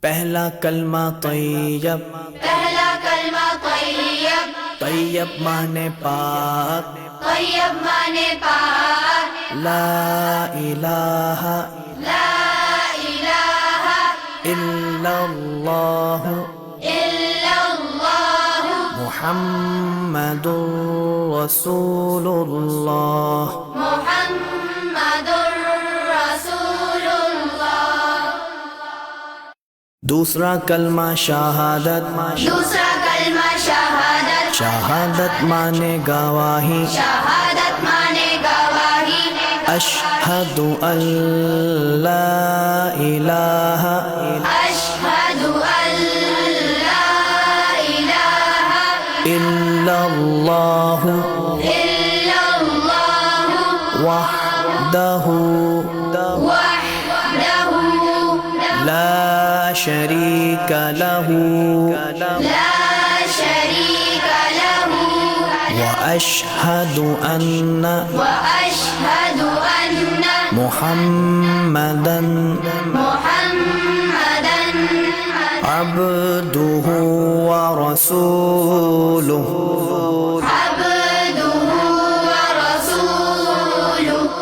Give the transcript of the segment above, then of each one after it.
पहला कलमा तैयब, पहला कलमा तैयब, तैयब माने पाक, तैयब माने पाक, ला इलाहा ला इलाहा इल्लल्लाह इल्लल्लाह मुहम्मदुर रसूलुल्लाह। मुहम्मदुर रसूलुल्लाह। दूसरा कलमा शहादत, दूसरा कलमा शहादत, शहादत माने गवाही, शहादत माने गवाही, अशहदु अल्ला इलाहा अशहदु अल्ला इलाहा इल्लल्लाह इल्लल्लाह वहदहु वहदहु ला शरीक लहु ला शरीक लहु व अशहदु अन्ना वअशहदु अन्न मुहम्मदन मुहम्मदन अब्दुहु व रसूलुहु। अब्दुहु व रसूलुहु।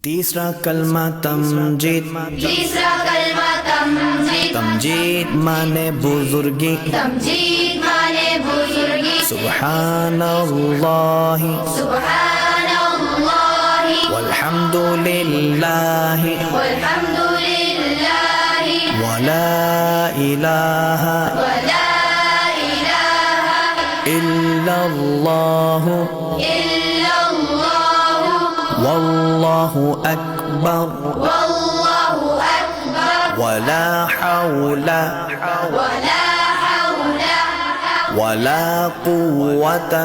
तीसरा कलमा तमजीद, तीसरा कलमा तमजीद, तमजीद माने बुजुर्गी, तमजीद माने बुजुर्गी, सुब्हानल्लाहि सुब्हानल्लाहि वल्हम्दुलिल्लाहि वल्हम्दुलिल्लाहि वला इलाहा वला इलाहा इल्लल्लाह इल्लल्लाह वल्लाहु अकबर वल्लाहु अकबर वला हौला वला हौला वला कुव्वता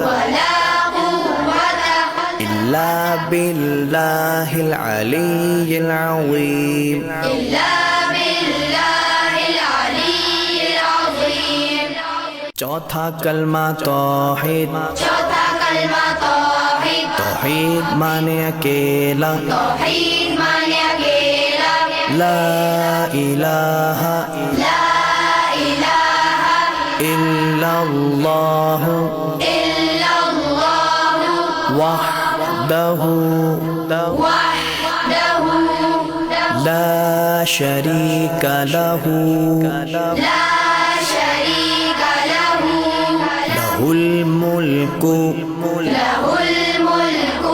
वला कुव्वता इल्ला बिल्लाहिल अलिय्यिल अज़ीम। इल्ला बिल्लाहिल अलिय्यिल अज़ीम। चौथा कलमा तौहीद, चौथा कलमा तौहीद, तौहीद माने अकेला, तौहीद माने अकेला, ला इलाहा ला इलाहा इल्लल्लाह इल्लल्लाह वहदहु वहदहु ला शरीक लहु ला शरीक लहु लहुल मुल्कु लहुल मुल्कु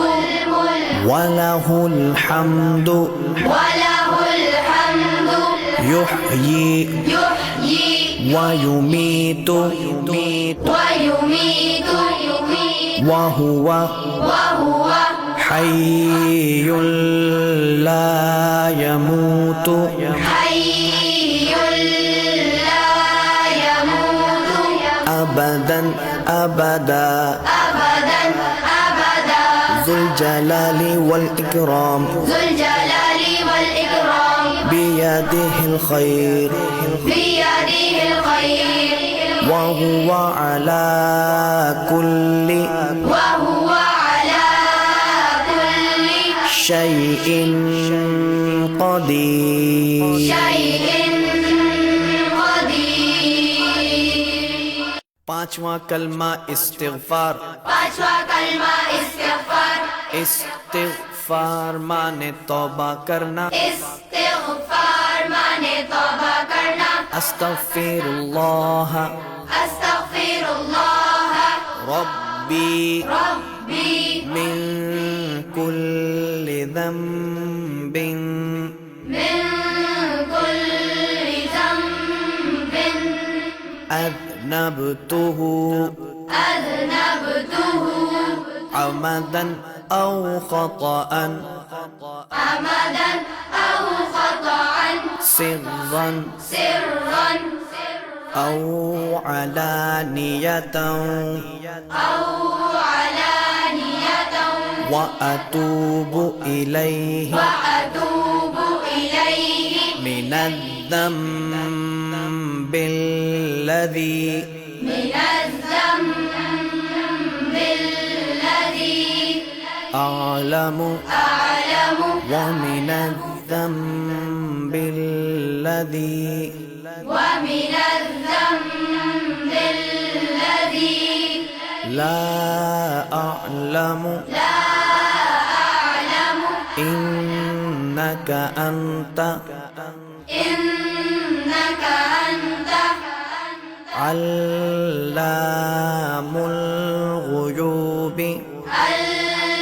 वलहुल हम्दु वलहुल हम्दु युह्यी युह्यी वयुमीतु वयुमीतु वहुव वहुव हय्युल ला यमूतु हय्युल ला यमूतु अबदन अबदा अबदन अबदा ज़ुल जलाली वल इकराम ज़ुल जलाली वल इकराम बियदिहिल खैर बियदिहिल खैर वहुव अला कुल्लि वहुव अला कुल्लि शैइन क़दीर। शैइन क़दीर। पांचवा कलमा इस्तिग़फ़ार, पांचवा कलमा इस्तिग़फ़ार, इस्तिग़फ़ार माने तौबा करना, इस्तिग़फ़ार माने तौबा करना, अस्तग़फ़िरुल्लाह अस्तग़फ़िरुल्लाह रब्बी रब्बी मिन कुल्लि ज़ंबिन मिन कुल्लि ज़ंबिन अज़नबतुहु अज़नबतुहु अमदन औ ख़तअन अमदन औ ख़तअन सिर्रन सिर्रन औ अलानियतन औ अलानियतन व अतूबु इलैहि वअतूबु इलैहि मिनज़्ज़म्बिल्लज़ी मिनज़्ज़म्बिल्लज़ी अअलमु أعلم ومن الذنب الذي ومن الذنب الذي لا أعلم إنك أنت إنك أنت علام الغيوب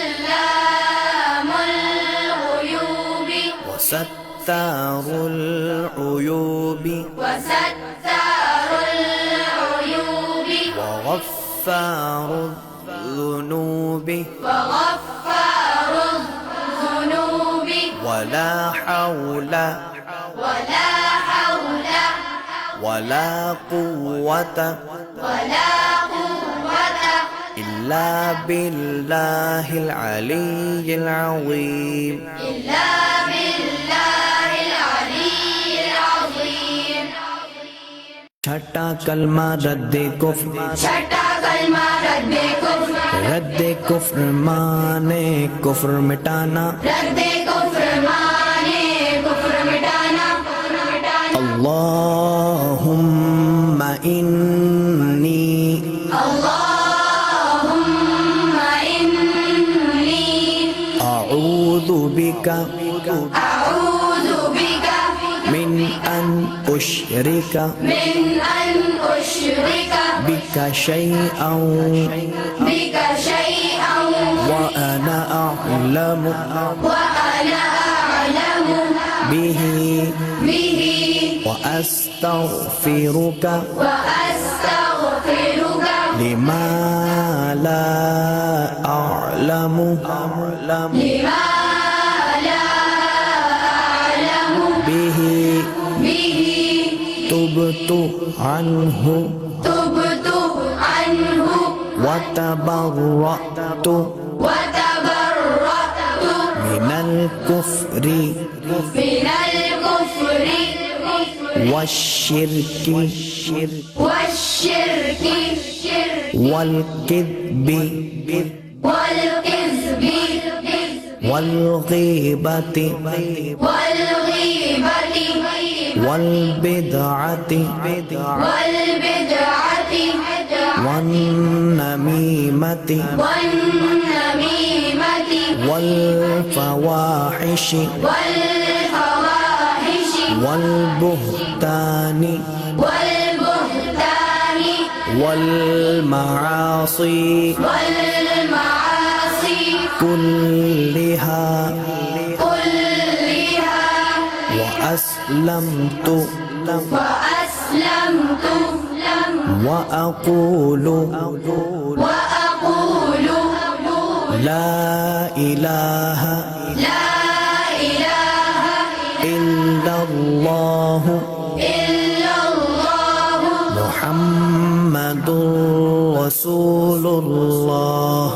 علام الغيوب وستار العيوب وستار العيوب وغفار الذنوب وغفار الذنوب ولا حول ولا حول ولا قوة ولا قوة إلا بالله العلي العظيم إلا بالله العلي العظيم छठा कलमा रद्द कुफ्र छठा कलमा रद्द कुफ्र रद्द कुफ्र माने कुफ्र मिटाना रद्द कुफ्र माने कुफ्र मिटाना अल्लाहुम्मा इन्नी अल्लाहुम्मा इन्नी अऊज़ु बिका अऊज़ु बिका मिन अन उश्रिका من أن أشرك बिका शैअन بك شيئا وأنا أعلم وأنا أعلم به به وأستغفرك وأستغفرك لما لا أعلم لما لا أعلم به به تبت عنه تبت عنه وتبرأت وتبرأت من الكفر من الكفر والشرك والشرك والكذب والكذب والغيبة والغيبة والبدعة والبدعة والنميمة والنميمة والفواحش والفواحش والبهتان والبهتان والمعاصي والمعاصي كلها كلها وأسلمت وأسلمت وأقول وأقول لا إله لا إله إلا الله إلا الله محمد رسول الله